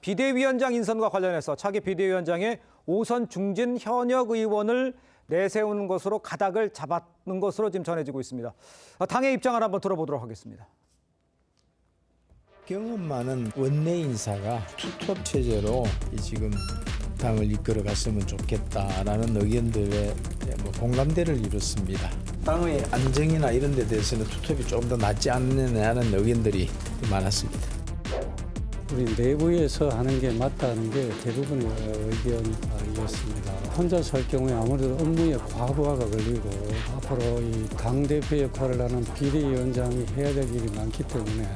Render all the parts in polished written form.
비대위원장 인선과 관련해서 차기 비대위원장의 오선 중진 현역 의원을 내세우는 것으로 가닥을 잡았는 것으로 지금 전해지고 있습니다. 당의 입장을 한번 들어보도록 하겠습니다. 경험 많은 원내 인사가 투톱 체제로 지금 당을 이끌어 갔으면 좋겠다라는 의견들에 공감대를 이뤘습니다. 당의 안정이나 이런 데 대해서는 투톱이 조금 더 낫지 않느냐는 의견들이 많았습니다. 우리 내부에서 하는 게 맞다는 게 대부분의 의견이었습니다. 혼자서 할 경우에 아무래도 업무에 과부하가 걸리고 앞으로 이 당대표 역할을 하는 비대위원장이 해야 될 일이 많기 때문에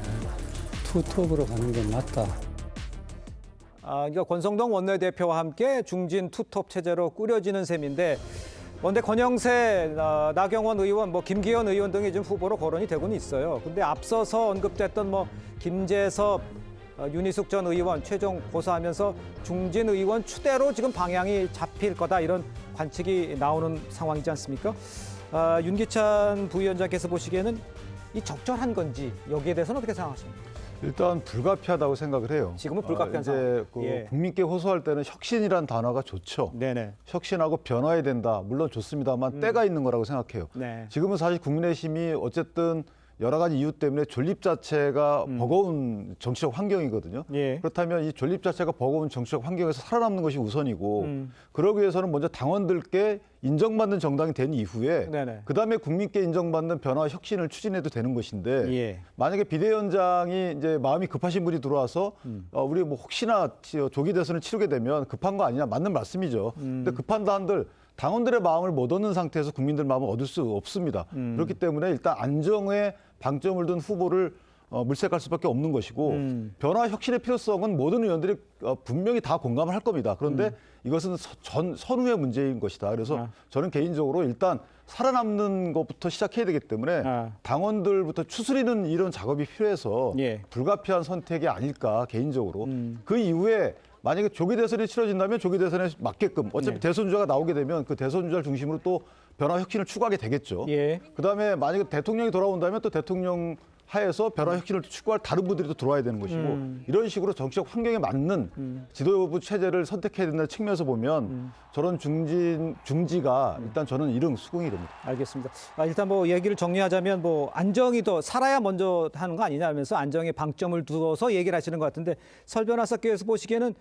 투톱으로 가는 게 맞다. 그러니까 권성동 원내대표와 함께 중진 투톱 체제로 꾸려지는 셈인데 그런데 권영세, 나경원 의원, 김기현 의원 등이 지금 후보로 거론이 되고는 있어요. 근데 앞서서 언급됐던 김재섭, 윤희숙 전 의원 최종 고사하면서 중진 의원 추대로 지금 방향이 잡힐 거다 이런 관측이 나오는 상황이지 않습니까? 윤기찬 부위원장께서 보시기에는 이 적절한 건지 여기에 대해서는 어떻게 생각하십니까? 일단 불가피하다고 생각을 해요. 지금은 불가피한 이제 상황. 국민께 호소할 때는 혁신이란 단어가 좋죠. 네네. 혁신하고 변화해야 된다. 물론 좋습니다만 때가 있는 거라고 생각해요. 네. 지금은 사실 국민의힘이 어쨌든 여러 가지 이유 때문에 존립 자체가 버거운 정치적 환경이거든요. 예. 그렇다면 이 존립 자체가 버거운 정치적 환경에서 살아남는 것이 우선이고 그러기 위해서는 먼저 당원들께 인정받는 정당이 된 이후에 네네. 그다음에 국민께 인정받는 변화 혁신을 추진해도 되는 것인데 예. 만약에 비대위원장이 이제 마음이 급하신 분이 들어와서 우리 혹시나 조기 대선을 치르게 되면 급한 거 아니냐 맞는 말씀이죠. 근데 급한다 한들 당원들의 마음을 못 얻는 상태에서 국민들 마음을 얻을 수 없습니다. 그렇기 때문에 일단 안정에 방점을 둔 후보를 물색할 수밖에 없는 것이고 변화 혁신의 필요성은 모든 의원들이 분명히 다 공감을 할 겁니다. 그런데 이것은 선후의 문제인 것이다. 그래서 저는 개인적으로 일단 살아남는 것부터 시작해야 되기 때문에 당원들부터 추스리는 이런 작업이 필요해서 예. 불가피한 선택이 아닐까 개인적으로. 그 이후에 만약에 조기 대선이 치러진다면 조기 대선에 맞게끔 어차피 대선주자가 나오게 되면 그 대선주자를 중심으로 또 변화 혁신을 추구하게 되겠죠. 예. 그다음에 만약에 대통령이 돌아온다면 또 대통령 하에서 변화 혁신을 추구할 다른 분들이 또 들어와야 되는 것이고 이런 식으로 정치적 환경에 맞는 지도부 체제를 선택해야 된다는 측면에서 보면 저런 중지가 일단 저는 이릉 수긍이 됩니다. 알겠습니다. 일단 얘기를 정리하자면 안정이 더 살아야 먼저 하는 거 아니냐 하면서 안정에 방점을 두어서 얘기를 하시는 것 같은데 설 변호사께서 보시기에는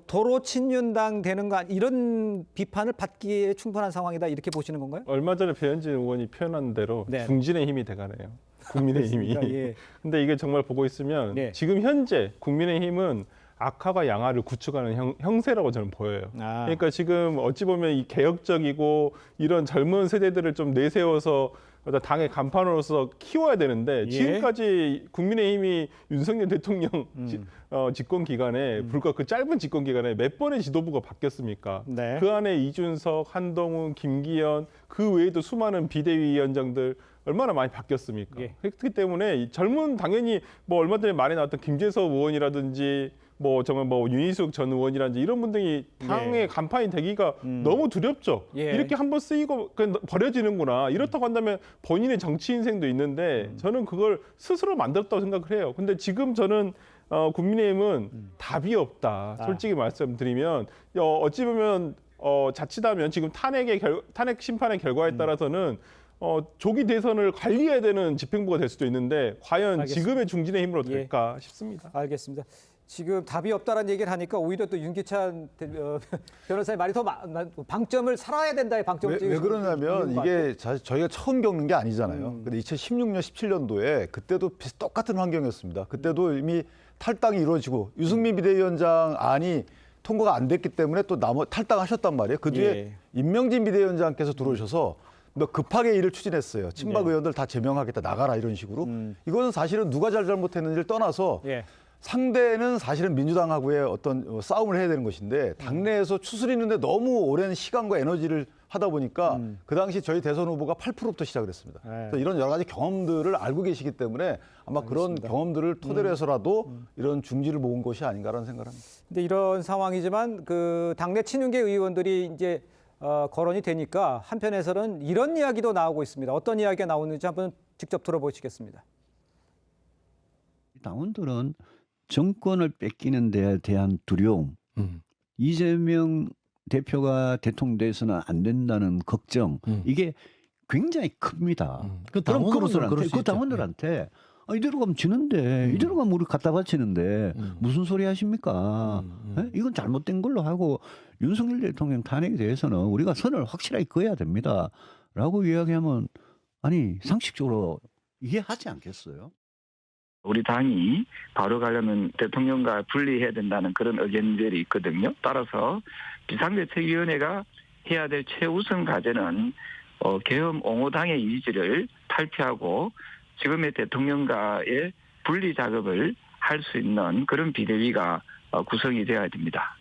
도로 친윤당 되는 거 이런 비판을 받기에 충분한 상황이다 이렇게 보시는 건가요? 얼마 전에 배현진 의원이 표현한 대로 네. 중진의 힘이 돼가네요. 국민의힘이. 예. 근데 이게 정말 보고 있으면 네. 지금 현재 국민의힘은 악화가 양화를 구축하는 형세라고 저는 보여요. 그러니까 지금 어찌 보면 이 개혁적이고 이런 젊은 세대들을 좀 내세워서 당의 간판으로서 키워야 되는데 지금까지 국민의힘이 윤석열 대통령 집권 기간에 불과 그 짧은 집권 기간에 몇 번의 지도부가 바뀌었습니까? 네. 그 안에 이준석, 한동훈, 김기현 그 외에도 수많은 비대위원장들 얼마나 많이 바뀌었습니까? 예. 그렇기 때문에 젊은 당연히 얼마 전에 말이 나왔던 김재섭 의원이라든지 정말 윤희숙 전 의원이라든지 이런 분들이 당의 간판이 되기가 너무 두렵죠. 예. 이렇게 한번 쓰이고 그냥 버려지는구나. 이렇다고 한다면 본인의 정치 인생도 있는데 저는 그걸 스스로 만들었다고 생각을 해요. 근데 지금 저는 국민의힘은 답이 없다. 솔직히 말씀드리면 어찌 보면 자칫하면 지금 탄핵 심판의 결과에 따라서는 조기 대선을 관리해야 되는 집행부가 될 수도 있는데 과연 알겠습니다. 지금의 중진의 힘으로 될까 싶습니다. 알겠습니다. 지금 답이 없다라는 얘기를 하니까 오히려 또 윤기찬 변호사의 말이 더 방점을 살아야 된다의 방점을 왜 그러냐면 이게 저희가 처음 겪는 게 아니잖아요. 근데 2016년, 17년도에 그때도 똑같은 환경이었습니다. 그때도 이미 탈당이 이루어지고 유승민 비대위원장 안이 통과가 안 됐기 때문에 또 탈당하셨단 말이에요. 그 뒤에 예. 임명진 비대위원장께서 들어오셔서 급하게 일을 추진했어요. 친박 의원들 다 제명하겠다, 나가라 이런 식으로. 이거는 사실은 누가 잘못했는지를 떠나서 상대는 사실은 민주당하고의 어떤 싸움을 해야 되는 것인데 당내에서 추스리는데 너무 오랜 시간과 에너지를 하다 보니까 그 당시 저희 대선 후보가 8%부터 시작을 했습니다. 그래서 이런 여러 가지 경험들을 알고 계시기 때문에 아마 그런 경험들을 토대로 해서라도 이런 중지를 모은 것이 아닌가라는 생각을 합니다. 근데 이런 상황이지만 그 당내 친윤계 의원들이 이제 거론이 되니까 한편에서는 이런 이야기도 나오고 있습니다. 어떤 이야기가 나오는지 한번 직접 들어보시겠습니다. 당원들은 정권을 뺏기는 데에 대한 두려움, 이재명 대표가 대통령 돼서는 안 된다는 걱정, 이게 굉장히 큽니다. 그 그럼 당원으로서는 그럴 그분들한테, 수 그 있죠. 당원들한테 이대로 가면 지는데, 이대로 가면 우리 갖다 바치는데 무슨 소리 하십니까? 예? 이건 잘못된 걸로 하고 윤석열 대통령 탄핵에 대해서는 우리가 선을 확실하게 그어야 됩니다. 라고 이야기하면 아니 상식적으로 이해하지 않겠어요? 우리 당이 바로 가려면 대통령과 분리해야 된다는 그런 의견들이 있거든요. 따라서 비상대책위원회가 해야 될 최우선 과제는 계엄 옹호당의 이지를 탈피하고 지금의 대통령과의 분리 작업을 할 수 있는 그런 비대위가 구성이 되어야 됩니다.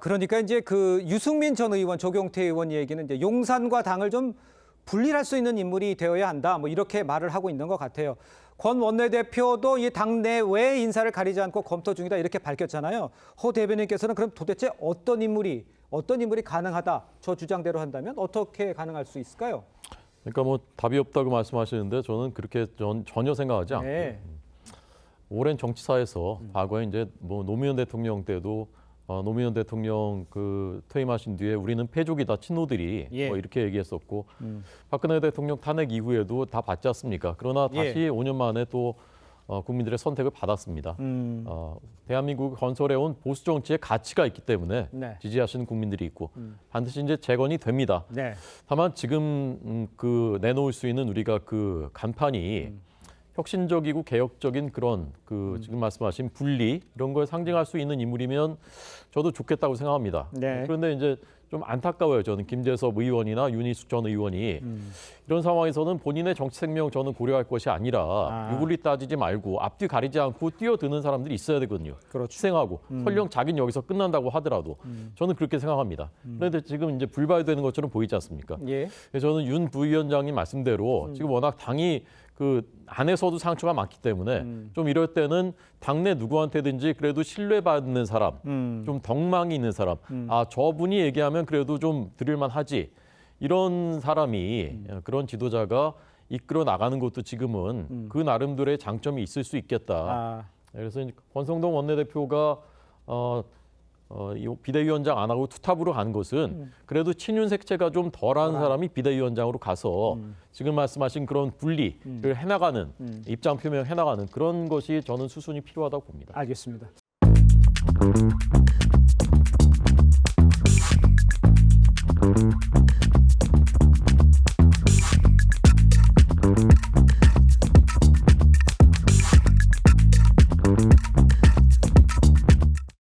그러니까 이제 그 유승민 전 의원, 조경태 의원 얘기는 이제 용산과 당을 좀 분리할 수 있는 인물이 되어야 한다. 뭐 이렇게 말을 하고 있는 것 같아요. 권 원내대표도 이 당내 외 인사를 가리지 않고 검토 중이다 이렇게 밝혔잖아요. 허 대변인께서는 그럼 도대체 어떤 인물이 가능하다. 저 주장대로 한다면 어떻게 가능할 수 있을까요? 그러니까 뭐 답이 없다고 말씀하시는데 저는 그렇게 전혀 생각하지 않고 네. 오랜 정치사에서 과거에 이제 뭐 노무현 대통령 때도 노무현 대통령 그 퇴임하신 뒤에 우리는 패족이다 친노들이 예. 뭐 이렇게 얘기했었고 박근혜 대통령 탄핵 이후에도 다 받지 않습니까? 그러나 다시 예. 5년 만에 또 국민들의 선택을 받았습니다. 대한민국 건설해온 보수 정치의 가치가 있기 때문에 네. 지지하시는 국민들이 있고 반드시 이제 재건이 됩니다. 네. 다만 지금 그 내놓을 수 있는 우리가 그 간판이 혁신적이고 개혁적인 그런 그 지금 말씀하신 분리 이런 걸 상징할 수 있는 인물이면 저도 좋겠다고 생각합니다. 네. 그런데 이제 좀 안타까워요. 저는 김재섭 의원이나 윤희숙 전 의원이 이런 상황에서는 본인의 정치 생명 저는 고려할 것이 아니라 유불리 따지지 말고 앞뒤 가리지 않고 뛰어드는 사람들이 있어야 되거든요. 그렇죠. 희생하고 설령 자기는 여기서 끝난다고 하더라도 저는 그렇게 생각합니다. 그런데 지금 이제 불발되는 것처럼 보이지 않습니까? 예. 저는 윤 부위원장님 말씀대로 지금 워낙 당이 그 안에서도 상처가 많기 때문에 좀 이럴 때는 당내 누구한테든지 그래도 신뢰받는 사람, 좀 덕망이 있는 사람, 저분이 얘기하면 그래도 좀 들을만 하지. 이런 사람이 그런 지도자가 이끌어 나가는 것도 지금은 그 나름대로의 장점이 있을 수 있겠다. 그래서 이제 권성동 원내대표가 이 비대위원장 안 하고 투탑으로 간 것은 그래도 친윤 색채가 좀 덜한 사람이 비대위원장으로 가서 지금 말씀하신 그런 분리를 해나가는 입장 표명 해나가는 그런 것이 저는 수순이 필요하다고 봅니다. 알겠습니다.